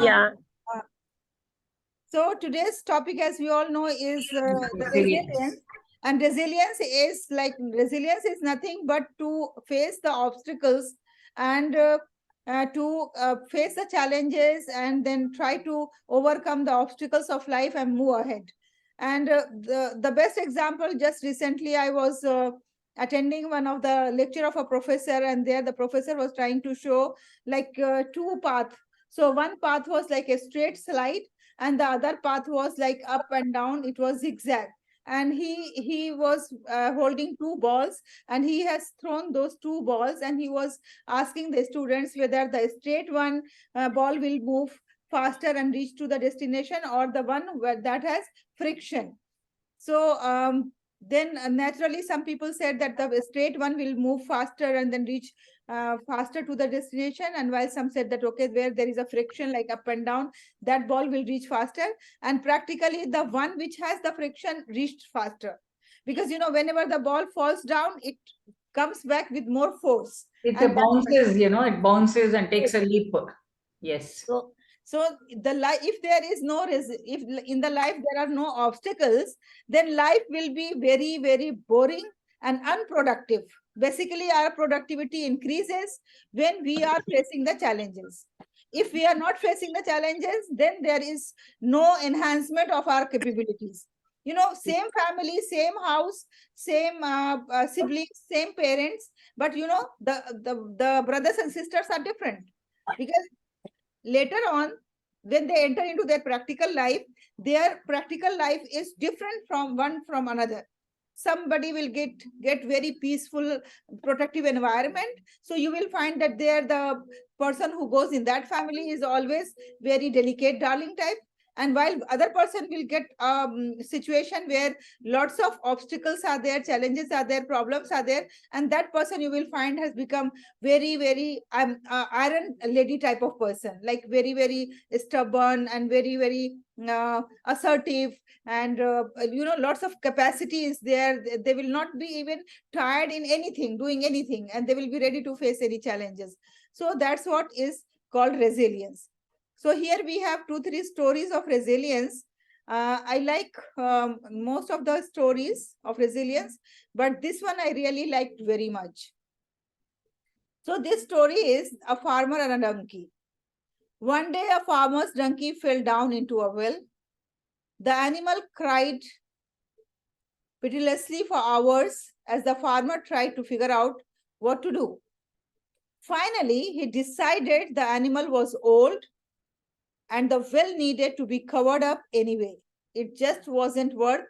Yeah. Uh, so today's topic, as we all know, is the resilience. And resilience is nothing but to face the obstacles and to face the challenges and then try to overcome the obstacles of life and move ahead. And the best example, just recently I was attending one of the lecture of a professor, and there the professor was trying to show like two paths. So one path was like a straight slide, and the other path was like up and down. It was zigzag, and he was holding two balls, and he has thrown those two balls, and he was asking the students whether the straight one ball will move faster and reach to the destination, or the one that has friction. So then naturally some people said that the straight one will move faster and then reach faster to the destination, and while some said that okay, where there is a friction like up and down, that ball will reach faster. And practically the one which has the friction reached faster, because whenever the ball falls down, it comes back with more force. It And bounces, it bounces and takes a leap. Yes. so the life, if there is no if in the life there are no obstacles, then life will be very, very boring and unproductive. Basically, our productivity increases when we are facing the challenges. If we are not facing the challenges, then there is no enhancement of our capabilities. Same family, same house, same siblings, same parents, but the brothers and sisters are different, because later on, when they enter into their practical life is different from one from another. Somebody will get very peaceful, protective environment, so you will find that there the person who goes in that family is always very delicate darling type, and while other person will get situation where lots of obstacles are there, challenges are there, problems are there, and that person you will find has become very, very iron lady type of person, like very, very stubborn and very, very assertive, and lots of capacity is there. They will not be even tired in anything, doing anything, and they will be ready to face any challenges. So that's what is called resilience. So here we have 2-3 stories of resilience. I like most of the stories of resilience, but this one I really liked very much. So this story is a farmer and a donkey. One day a farmer's donkey fell down into a well. The animal cried pitilessly for hours as the farmer tried to figure out what to do. Finally, he decided the animal was old and the well needed to be covered up anyway. It just wasn't worth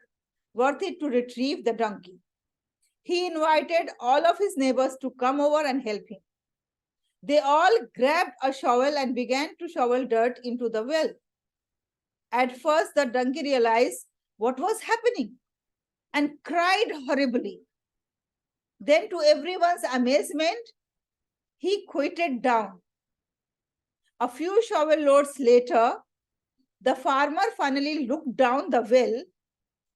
it to retrieve the donkey. He invited all of his neighbors to come over and help him. They all grabbed a shovel and began to shovel dirt into the well. At first, the donkey realized what was happening and cried horribly. Then, to everyone's amazement, he quieted down. A few shovel loads later, the farmer finally looked down the well.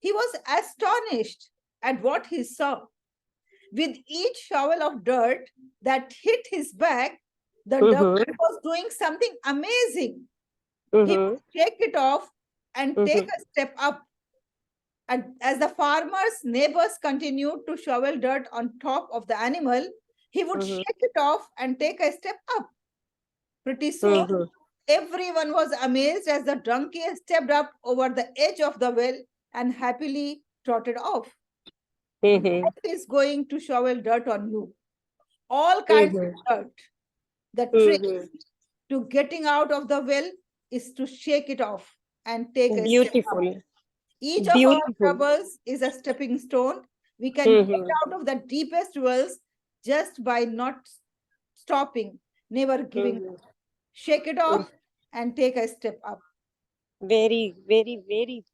He was astonished at what he saw. With each shovel of dirt that hit his back, the donkey was doing something amazing. He would shake it off and take a step up. And as the farmer's neighbors continued to shovel dirt on top of the animal, he would shake it off and take a step up. Pretty soon, everyone was amazed as the donkey stepped up over the edge of the well and happily trotted off. Life is going to shovel dirt on you. All kinds of dirt. The trick to getting out of the well is to shake it off and take a step up. Each of our troubles is a stepping stone. We can get out of the deepest wells just by not stopping, never giving up. Shake it off and take a step up. Very, very, very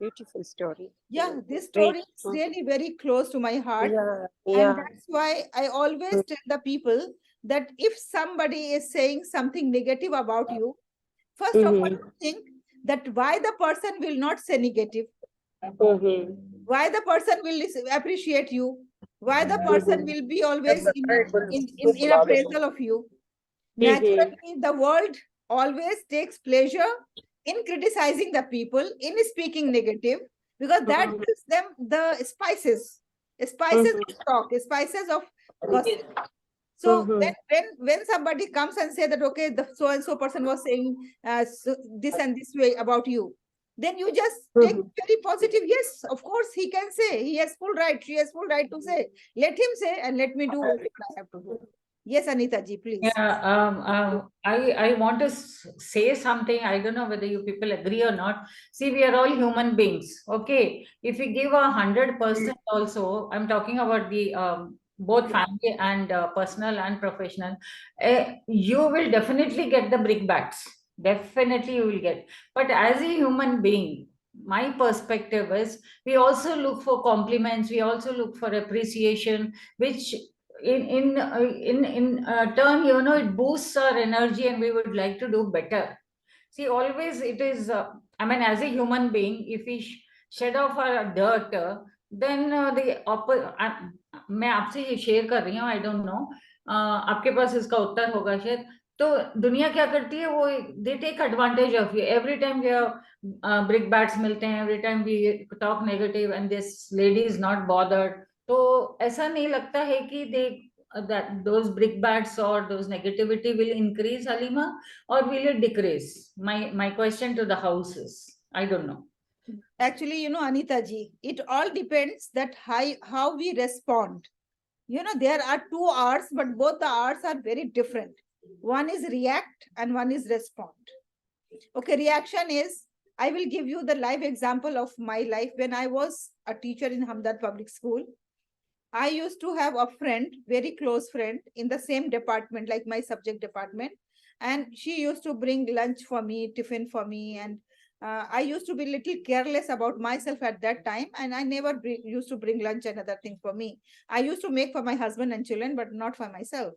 beautiful story. Yeah, this story is really very close to my heart. Yeah. And that's why I always tell the people that if somebody is saying something negative about you, first of all, think that why the person will not say negative, why the person will appreciate you, why the person will be always in appraisal of you. Naturally, the world always takes pleasure in criticizing the people, in speaking negative, because that Mhm. gives them the spices of talk, spices of gossip. So Mhm. when somebody comes and say that, okay, the so and so person was saying this and this way about you, then you just take Mhm. very positive. Yes, of course he can say. He has full right. She has full right to say. Let him say and let me do what I have to do. Yes, Anita ji, please. Yeah, I want to say something. I don't know whether you people agree or not. See, we are all human beings. Okay, if we give 100% also, I'm talking about the both family and personal and professional. You will definitely get the brickbats. Definitely, you will get. But as a human being, my perspective is we also look for compliments. We also look for appreciation, which in turn, it boosts our energy and we would like to do better. See, always it is, I mean, as a human being, if we shed off our dirt, then मैं आपसे ये share कर रही हूँ, I don't know, आपके पास इसका उत्तर होगा शायद. तो दुनिया क्या करती है, वो they take advantage of you every time. We brickbats मिलते हैं, every time we talk negative and this lady is not bothered. तो ऐसा नहीं लगता है कि दे that those brickbats or those negativity will increase, Halima, or will it decrease? My question to the house is, I don't know. Actually, Anita ji, it all depends that how we respond. There are two R's, but both the R's are very different. One is react and one is respond. Okay, reaction is, I will give you the live example of my life. When I was a teacher in Hamdard Public School, I used to have a friend, very close friend, in the same department, like my subject department. And she used to bring lunch for me, tiffin for me. And I used to be little careless about myself at that time. And I never used to bring lunch and other things for me. I used to make for my husband and children, but not for myself.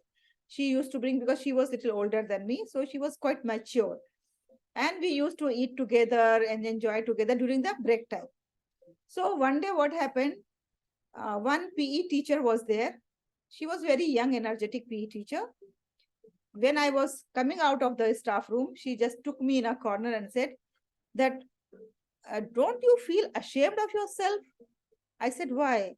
She used to bring because she was little older than me. So she was quite mature. And we used to eat together and enjoy together during the break time. So one day what happened, one PE teacher was there. She was very young, energetic PE teacher. When I was coming out of the staff room, she just took me in a corner and said that, don't you feel ashamed of yourself? I said, why?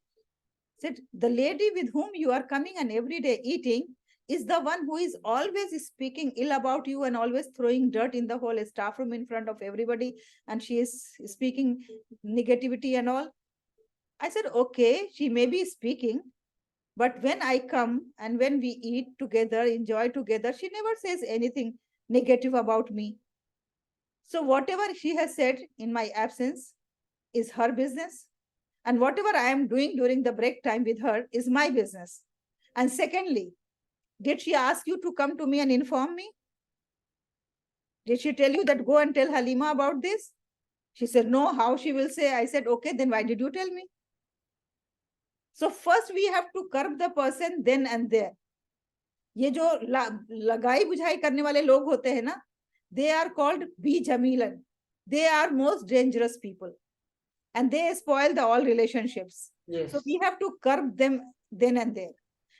Said, the lady with whom you are coming and every day eating is the one who is always speaking ill about you and always throwing dirt in the whole staff room in front of everybody. And she is speaking negativity and all. I said, okay, she may be speaking, but when I come and when we eat together, enjoy together, she never says anything negative about me. So whatever she has said in my absence is her business. And whatever I am doing during the break time with her is my business. And secondly, did she ask you to come to me and inform me? Did she tell you that go and tell Halima about this? She said, no, how she will say? I said, okay, then why did you tell me? So first we have to curb the person then and there. ये जो लगाई बुझाई करने वाले लोग होते हैं ना, they are called bijamilan. They are most dangerous people and they spoil the all relationships. Yes. So we have to curb them then and there.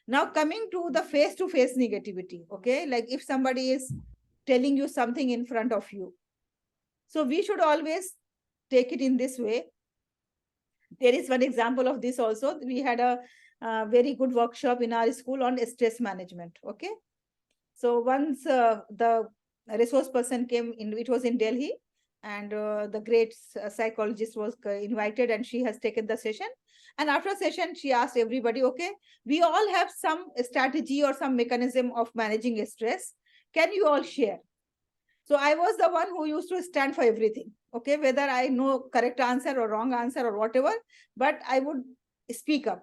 Now coming to the face-to-face negativity, okay, like if somebody is telling you something in front of you, so we should always take it in this way. There is one example of this also. We had a very good workshop in our school on stress management. Okay. So once the resource person came in, it was in Delhi, and the great psychologist was invited and she has taken the session. And after session, she asked everybody, okay, we all have some strategy or some mechanism of managing stress. Can you all share? So I was the one who used to stand for everything. Okay, whether I know correct answer or wrong answer or whatever, but I would speak up.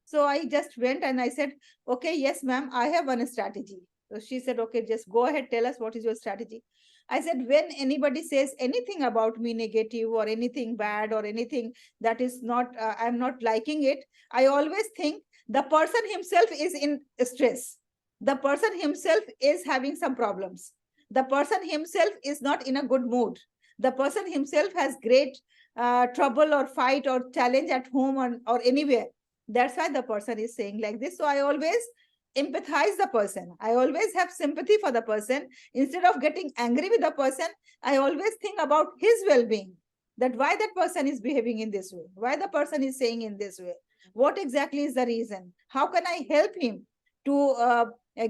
So I just went and I said, okay, yes, ma'am, I have one strategy. So she said, okay, just go ahead, tell us what is your strategy. I said, when anybody says anything about me negative or anything bad or anything that is not, I'm not liking it, I always think the person himself is in stress. The person himself is having some problems. The person himself is not in a good mood. The person himself has great trouble or fight or challenge at home or anywhere. That's why the person is saying like this. So I always empathize the person. I always have sympathy for the person. Instead of getting angry with the person, I always think about his well-being, that why that person is behaving in this way, why the person is saying in this way, what exactly is the reason, how can I help him to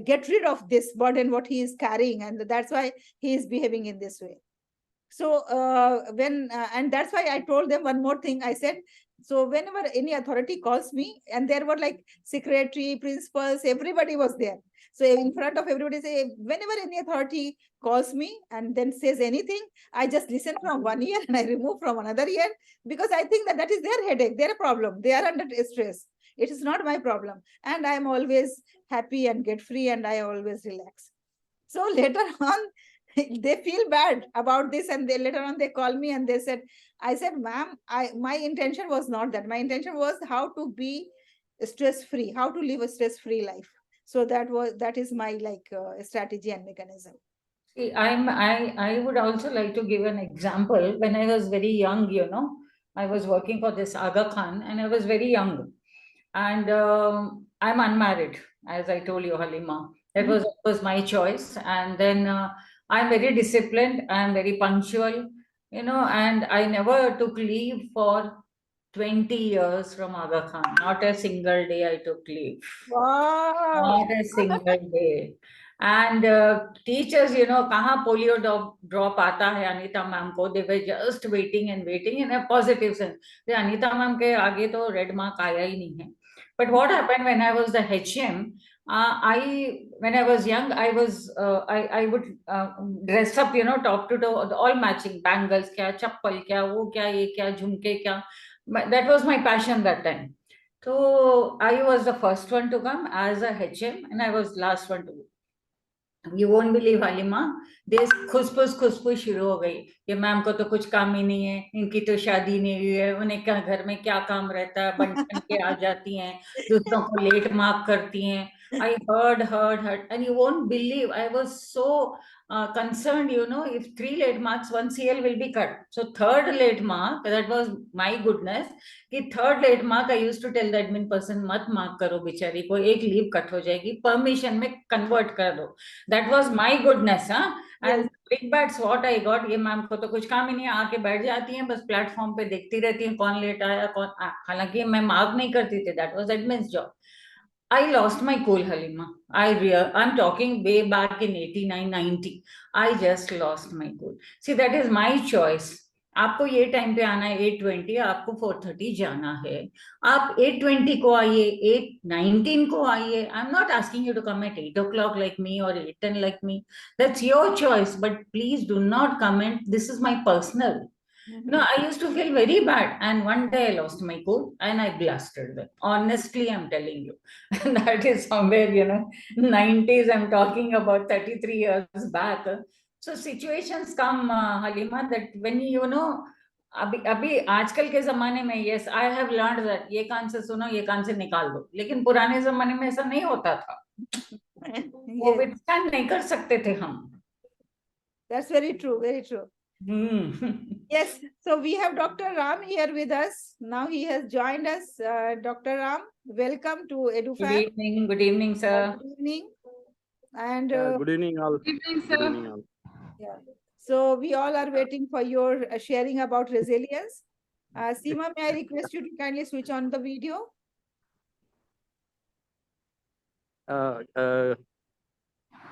get rid of this burden what he is carrying, and that's why he is behaving in this way. So and that's why I told them one more thing. I said, so whenever any authority calls me, and there were like secretary, principals, everybody was there. So in front of everybody, say, whenever any authority calls me and then says anything, I just listen from one ear and I remove from another ear, because I think that that is their headache, their problem. They are under stress. It is not my problem. And I am always happy and get free, and I always relax. So later on, they feel bad about this, and they later on they call me and they said, I said, ma'am, my intention was not that. My intention was how to be stress free, how to live a stress free life. So that is my strategy and mechanism. See, I would also like to give an example. When I was very young, I was working for this Aga Khan, and I was very young, and I'm unmarried, as I told you, Halima. That was my choice, and then I'm very disciplined. I'm very punctual, and I never took leave for 20 years from Aga Khan. Not a single day I took leave. Wow. Not a single day. And teachers, kahan polio drop aata hai Anita ma'am ko, they were just waiting and waiting in a positive sense. The Anita ma'am ke aage to red mark aaya hi nahi hai. But what happened when I was the HM, when I was young, I would dress up, top to toe, all matching, bangles, kya, chappal, kya, wo kya, ye kya, jhumke kya. That was my passion that time. So I was the first one to come as a HM, and I was last one to go. You won't believe, हालिमा, देश खुसफुस शुरू हो गई कि ma'am को तो कुछ काम ही नहीं है, इनकी तो शादी नहीं हुई है, उन्हें क्या घर में क्या काम रहता है, बन के आ जाती हैं, दूसरों को लेट मार्क करती हैं. I heard, and you won't believe, I was so concerned, if 3 late marks, 1 CL will be cut. So third late mark, that was my goodness, कि third late mark, I used to tell the admin person, मत mark करो बेचारी को, एक leave cut हो जाएगी, permission में convert कर दो. That was my goodness, huh? And Yes. big bats what I got, ये मैम को तो कुछ काम ही नहीं है, आके बैठ जाती हैं, बस प्लेटफॉर्म पे देखती रहती हैं कौन लेट आया कौन, हालांकि मैं मार्क नहीं करती थी, that was admin's job. I lost my cool, Halima. I'm talking way back in 89, 90. I just lost my cool. See, that is my choice. आपको ये टाइम पे आना है 8:20, आपको 4:30 जाना है, आप 8:20 को आइए, 8:19 को आइए. I am not asking you to come at 8 o'clock like me or 8:10 like me. That's your choice, but please do not comment. This is my personal. No, I used to feel very bad, and one day I lost my cool and I blasted them. Honestly, I'm telling you. And that is somewhere, 90s. I'm talking about 33 years back. So situations come, Halima, that when अभी आजकल के जमाने में, yes, I have learned that ये कान से सुनो, ये कान से निकाल दो, लेकिन पुराने जमाने में ऐसा नहीं होता था. वो withstand नहीं कर सकते थे हम. That's very true, very true. Yes, so we have Dr. Ram here with us. Now he has joined us. Dr. Ram, welcome to EduFab. Good evening, sir. Good evening. And good evening, all. Good evening, sir. Good evening, all. yeah. So we all are waiting for your sharing about resilience. Seema, may I request you to kindly switch on the video?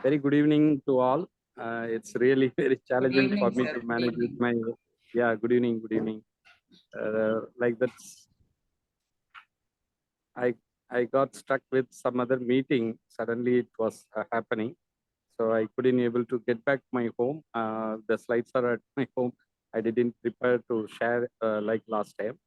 Very good evening to all. It's really very challenging evening, for me sir. to Good manage with my. Yeah, good evening, good evening. Like that's. I got stuck with some other meeting. Suddenly it was happening, so I couldn't able to get back my home. The slides are at my home. I didn't prepare to share like last time,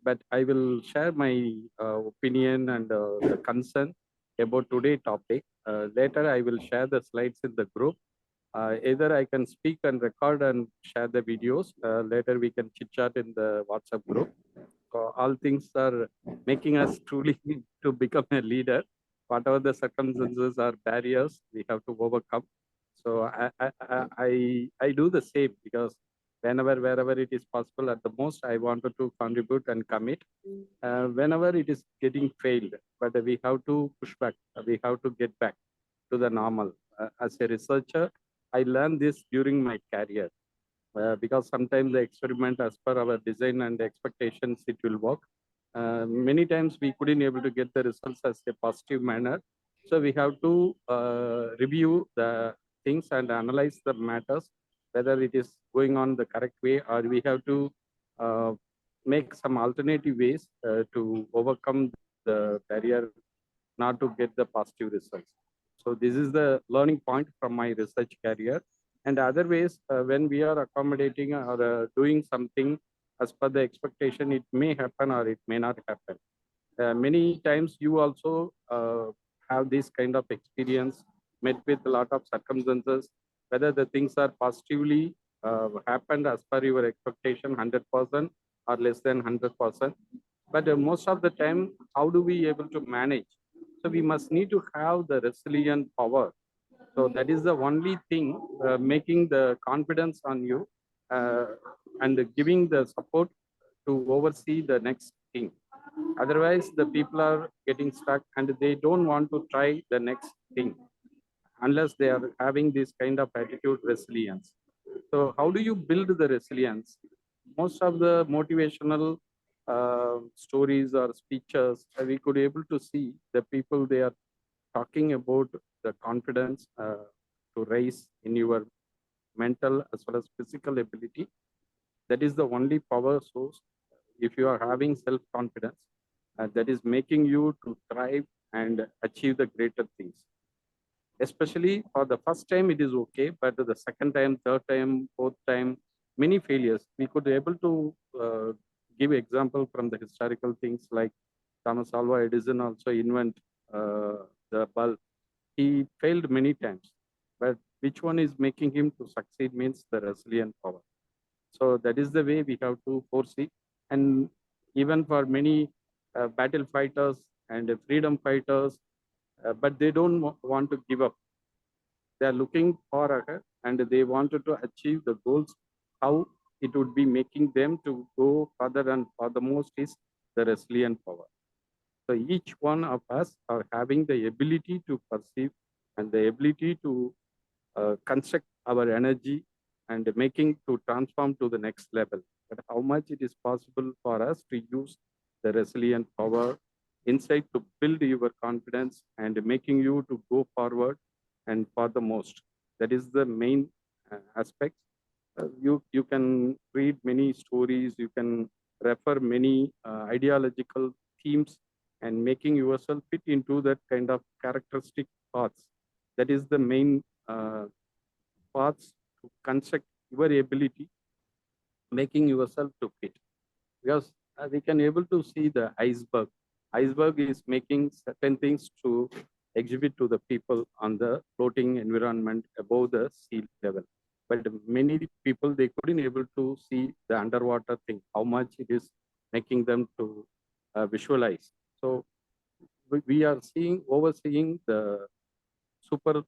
but I will share my opinion and the concern about today's topic. Later, I will share the slides in the group. Either I can speak and record and share the videos. Later, we can chit chat in the WhatsApp group. All things are making us truly to become a leader. Whatever the circumstances or barriers, we have to overcome. So I do the same because wherever it is possible, at the most, I wanted to contribute and commit. Whenever it is getting failed, but we have to push back. We have to get back to the normal. As a researcher, I learned this during my career because sometimes the experiment as per our design and expectations, it will work. Many times we couldn't able to get the results as a positive manner. So we have to review the things and analyze the matters, whether it is going on the correct way or we have to uh, make some alternative ways to overcome the barrier not to get the positive results. So this is the learning point from my research career. And other ways, when we are accommodating or doing something as per the expectation, it may happen or it may not happen. Many times you also have this kind of experience, met with a lot of circumstances, whether the things are positively happened as per your expectation 100% or less than 100%. But most of the time, how do we able to manage? So we must need to have the resilient power. So that is the only thing making the confidence on you uh, and giving the support to oversee the next thing. Otherwise, the people are getting stuck and they don't want to try the next thing unless they are having this kind of attitude resilience. So how do you build the resilience? Most of the motivational stories or speeches, we could able to see the people they are talking about the confidence to raise in your mental as well as physical ability. That is the only power source. If you are having self-confidence, that is making you to thrive and achieve the greater things. Especially for the first time, it is okay, but the second time, third time, fourth time, many failures. We could be able to give example from the historical things like Thomas Alva Edison also invent the bulb. He failed many times, but which one is making him to succeed means the resilient power. So that is the way we have to foresee. And even for many battle fighters and freedom fighters, but they don't want to give up. They are looking far ahead and they wanted to achieve the goals. How it would be making them to go further and furthermost is the resilient power. So each one of us are having the ability to perceive and the ability to construct our energy and making to transform to the next level. But how much it is possible for us to use the resilient power inside to build your confidence and making you to go forward and for the most. That is the main aspect. You can read many stories, you can refer many ideological themes and making yourself fit into that kind of characteristic paths. That is the main paths to construct your ability, making yourself to fit. Because we can able to see the iceberg. Iceberg is making certain things to exhibit to the people on the floating environment above the sea level. But many people, they couldn't able to see the underwater thing, how much it is making them to visualize. So we are overseeing the super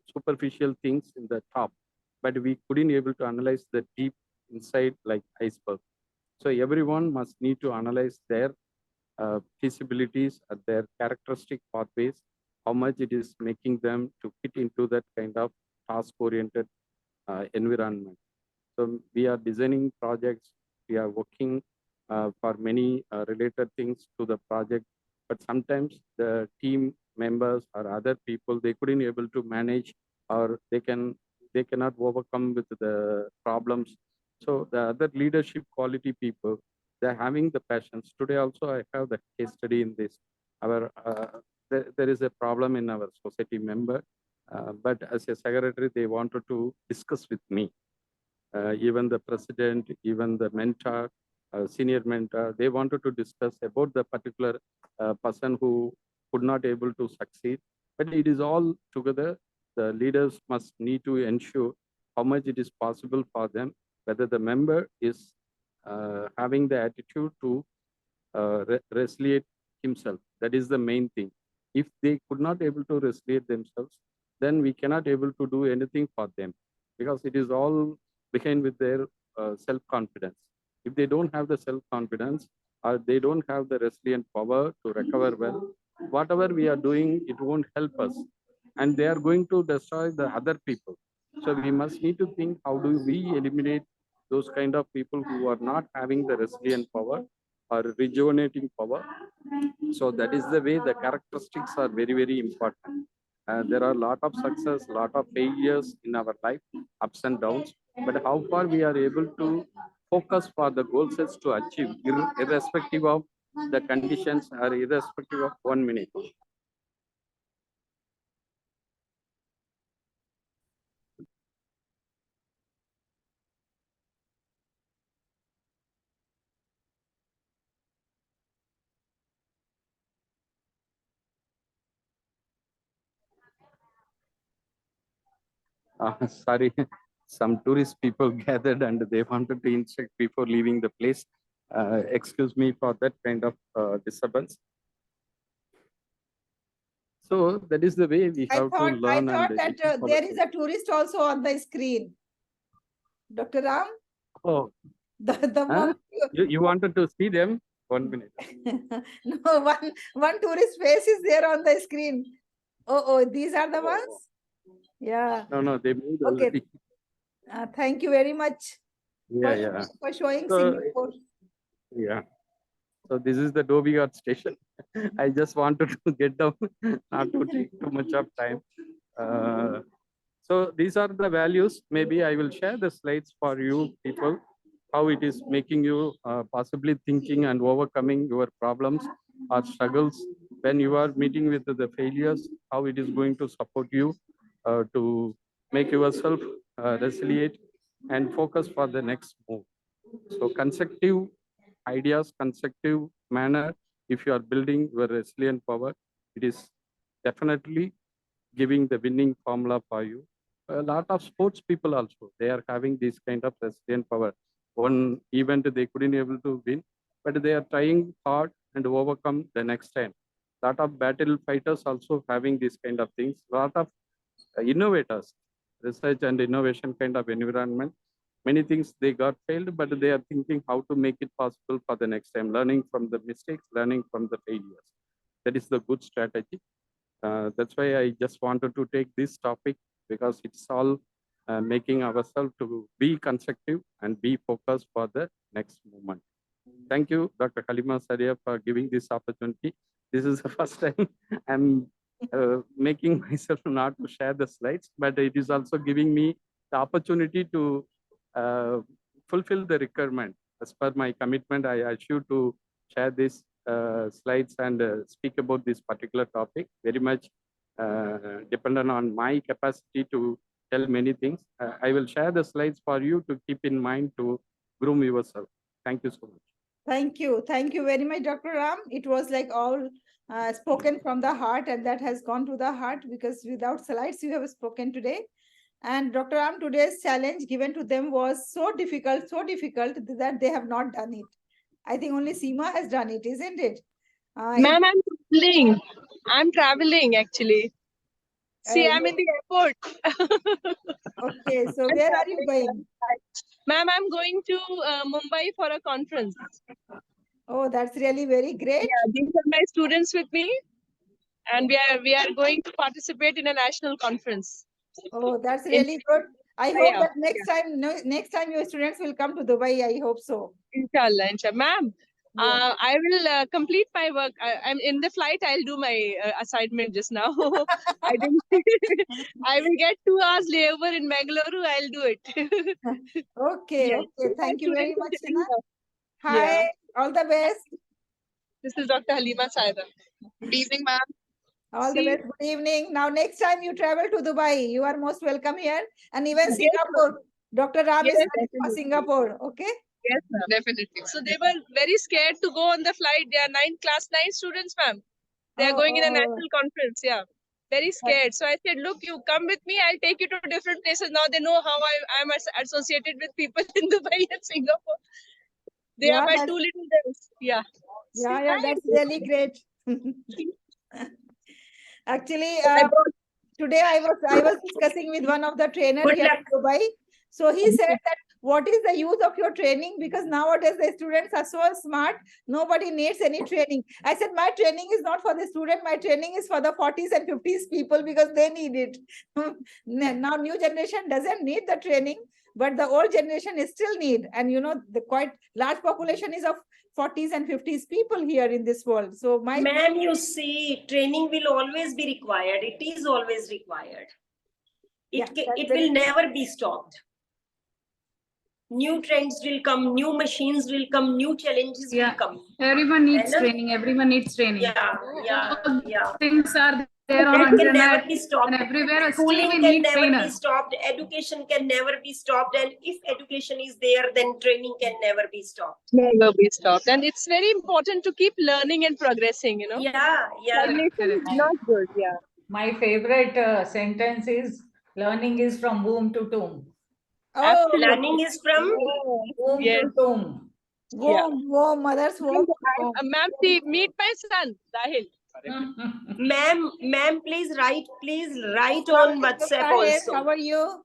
superficial things in the top, but we couldn't able to analyze the deep inside like iceberg. So everyone must need to analyze their feasibilities, their characteristic pathways, how much it is making them to fit into that kind of task-oriented environment. So we are designing projects, we are working for many related things to the project, but sometimes the team members or other people, they couldn't able to manage or they cannot overcome with the problems. So the other leadership quality people, they're having the passions. Today also I have the case study in this. There is a problem in our society member, but as a secretary, they wanted to discuss with me. Even the president, even the mentor, senior mentor, they wanted to discuss about the particular person who could not able to succeed. But it is all together. The leaders must need to ensure how much it is possible for them, whether the member is having the attitude to resiliate himself. That is the main thing. If they could not able to resiliate themselves, then we cannot able to do anything for them, because it is all behind with their self-confidence. If they don't have the self-confidence or they don't have the resilient power to recover well, whatever we are doing, it won't help us. And they are going to destroy the other people. So we must need to think, how do we eliminate those kind of people who are not having the resilient power or rejuvenating power. So that is the way the characteristics are very, very important. There are a lot of success, lot of failures in our life, ups and downs. But how far we are able to focus for the goal sets to achieve, irrespective of the conditions or irrespective of 1 minute. Sorry, some tourist people gathered and they wanted to inspect before leaving the place. Excuse me for that kind of disturbance. So that is the way we have to learn. I thought that there is a tourist also on the screen. Dr. Ram? Oh, The moment you wanted to see them? 1 minute. No, one tourist face is there on the screen. Oh, these are the ones? Yeah. No, they moved Okay. already. Thank you very much for showing So, Singapore. yeah. So this is the Dhobi Ghat station. I just wanted to get down, not to take too much of time. So these are the values. Maybe I will share the slides for you people, how it is making you possibly thinking and overcoming your problems or struggles when you are meeting with the failures, how it is going to support you to make yourself resilient and focus for the next move. So consecutive ideas, constructive manner, if you are building your resilient power, it is definitely giving the winning formula for you. A lot of sports people also, they are having this kind of resilient power. One event they couldn't able to win, but they are trying hard and overcome the next time. Lot of battle fighters also having this kind of things. Lot of innovators, research and innovation kind of environment. Many things they got failed, but they are thinking how to make it possible for the next time, learning from the mistakes, learning from the failures. That is the good strategy. That's why I just wanted to take this topic, because it's all making ourselves to be constructive and be focused for the next movement. Thank you, Dr. Halima Saria, for giving this opportunity. This is the first time I'm making myself not to share the slides, but it is also giving me the opportunity to fulfill the requirement. As per my commitment, I assure to share these slides and speak about this particular topic. Very much dependent on my capacity to tell many things. I will share the slides for you to keep in mind to groom yourself. Thank you so much. Thank you. Thank you very much, Dr. Ram. It was like all spoken from the heart, and that has gone to the heart, because without slides, you have spoken today. And Dr. Ram, today's challenge given to them was so difficult that they have not done it. I think only Seema has done it, isn't it? Ma'am, I'm traveling actually. See, I'm in the airport. Okay, so where are you going? Ma'am, I'm going to Mumbai for a conference. Oh, that's really very great. Yeah, these are my students with me, and we are going to participate in a national conference. Oh, that's really good. I hope that next time your students will come to Dubai. I hope so. Inshallah, inshallah. Ma'am, I will complete my work. I'm in the flight. I'll do my assignment just now. I didn't. I will get 2 hours layover in Mangalore. I'll do it. Okay, Yes. okay. Thank you very much, Sina. Hi, Yeah. all the best. This is Dr. Halima Saida. Good evening, ma'am. All the best. Good evening. Now, next time you travel to Dubai, you are most welcome here. And even Singapore. Dr. Ram is coming for Singapore. Okay? Yes, ma'am. Definitely. So they were very scared to go on the flight. They are class 9 students, ma'am. They are going in a national conference. Yeah. Very scared. So I said, look, you come with me. I'll take you to different places. Now they know how I'm associated with people in Dubai and Singapore. They are my 2 little girls. Yeah. Yeah, that's really great. Actually, today I was discussing with one of the trainers here in Dubai. So he said that what is the use of your training? Because nowadays the students are so smart, nobody needs any training. I said, my training is not for the student, my training is for the 40s and 50s people because they need it. Now new generation doesn't need the training, but the old generation is still need. And you know, the quite large population is of 40s and 50s people here in this world. So my Ma'am, you see, training will always be required. It is always required. Yeah, It will never be stopped. New trends will come, new machines will come, new challenges will come. Everyone needs Right? training. Everyone needs training. Yeah. Things are there on That can internet never be stopped. and everywhere. Still, Schooling we can need never be trainers. stopped. Education can never be stopped. And if education is there, then training can never be stopped. Never be stopped. And it's very important to keep learning and progressing, you know. Yeah. Stagnation is not good. Yeah. My favorite sentence is learning is from womb to tomb. oh, Learning is from Womb Yes. to tomb. womb, mother's womb. Ma'am, see, meet my son, Dahil. ma'am, please write on WhatsApp Tahir, also. how are you?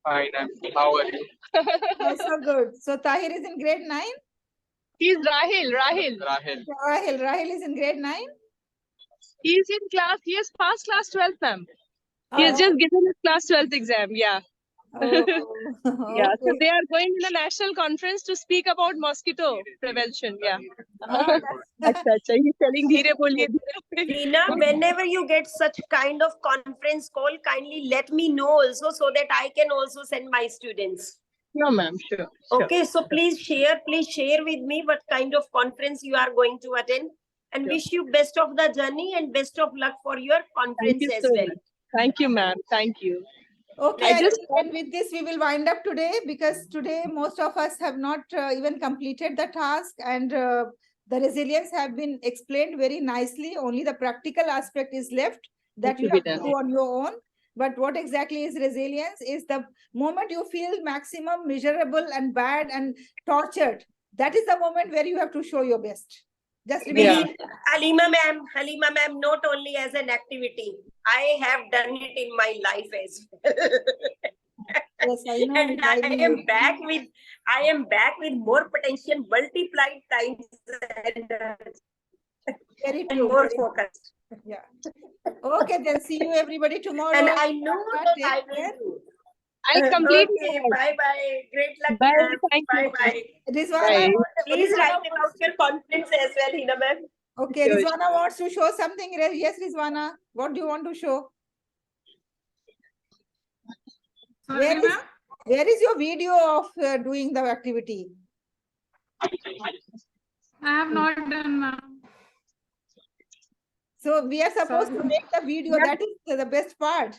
Fine, how are you? Also good. So Tahir is in grade 9? He's Rahil. Rahil is in grade 9? He's in class. He has passed class 12, ma'am. He has just given his class 12th exam. Yeah. Oh, Yeah. So okay. they are going in a national conference to speak about mosquito prevention. Yeah. Oh, Acha. He's telling dheere boliye, dheere boliye. Rina, whenever you get such kind of conference call, kindly let me know also so that I can also send my students. No, ma'am. Sure. Okay, so please share with me what kind of conference you are going to attend, and wish you best of the journey and best of luck for your conference you as so well. much. Thank you, ma'am. Thank you. okay. I just- And with this, we will wind up today because today most of us have not even completed the task, and the resilience have been explained very nicely. Only the practical aspect is left that you have to do on your own. But what exactly is resilience is the moment you feel maximum miserable and bad and tortured. That is the moment where you have to show your best. Just remember. Halima ma'am, not only as an activity, I have done it in my life as well. Yes, I know. And I am back with more potential multiplied times Very and true. more focused. Yeah. Okay, then see you everybody tomorrow. And I know that Take I care. will do. I'll complete. Okay, bye. Great luck. Bye. Ma'am. Thank you. Bye. Rizwana, Please write about your conference as well, Hina ma'am. okay, Sure. Rizwana wants to show something. Yes, Rizwana, what do you want to show? Sorry, Where is, ma'am. where is your video of doing the activity? I have not done, ma'am. So we are supposed to make the video. Yeah. That is the best part.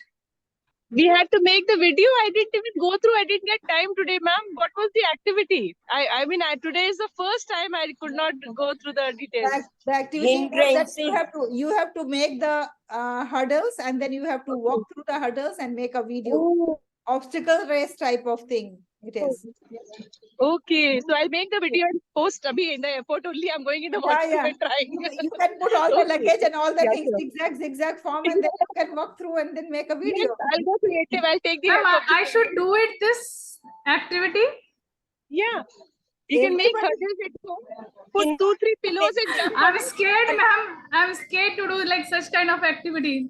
We had to make the video. I didn't even go through. I didn't get time today, ma'am. What was the activity? I mean, today is the first time I could not go through the details. The activity was that Hindrance. you have to make the hurdles, and then you have to walk through the hurdles and make a video. Oh, Obstacle race type of thing. It is. okay. So I'll make the video and post abhi in the airport only. I'm going in the WhatsApp yeah. and trying. You can put all the Okay. luggage and all the Yeah, things, sure. zigzag form, and then you can walk through and then make a Yes, video. I'll go creative. I'll take the Ma'am, help of I should do it this activity. Yeah. You can make Everybody- hurdles at home. Put 2-3 pillows and jump. I'm scared, ma'am. I'm scared to do like such kind of activity.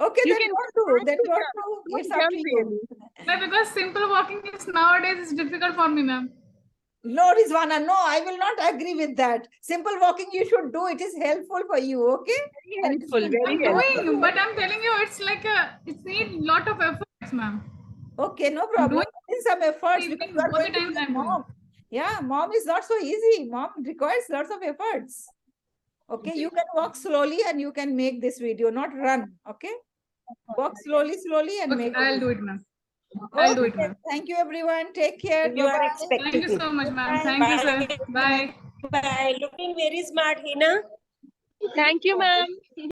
Okay, You then can don't do. Then don't do. It's up jump to really. you. Why? Because simple walking is nowadays is difficult for me, ma'am. No, Rizwana, no, I will not agree with that. Simple walking you should do. It is helpful for you, okay? And it's Helpful, very I'm helpful. doing, but I'm telling you, it's like it needs lot of efforts, ma'am. okay, no problem. doing- Put in some efforts Evening, because you are both the going to times be a I'm doing. mom. Yeah, mom is not so easy. Mom requires lots of efforts. Okay, you can walk slowly and you can make this video, not run. Okay, walk slowly and Okay, make. I'll do it, ma'am. I'll do it, Okay, ma'am. Thank you, everyone. Take care. You are Bye-bye. expected Thank you to. so much, ma'am. Bye. Thank you, sir. Bye. Bye. Looking very smart, Hina. Thank you, ma'am.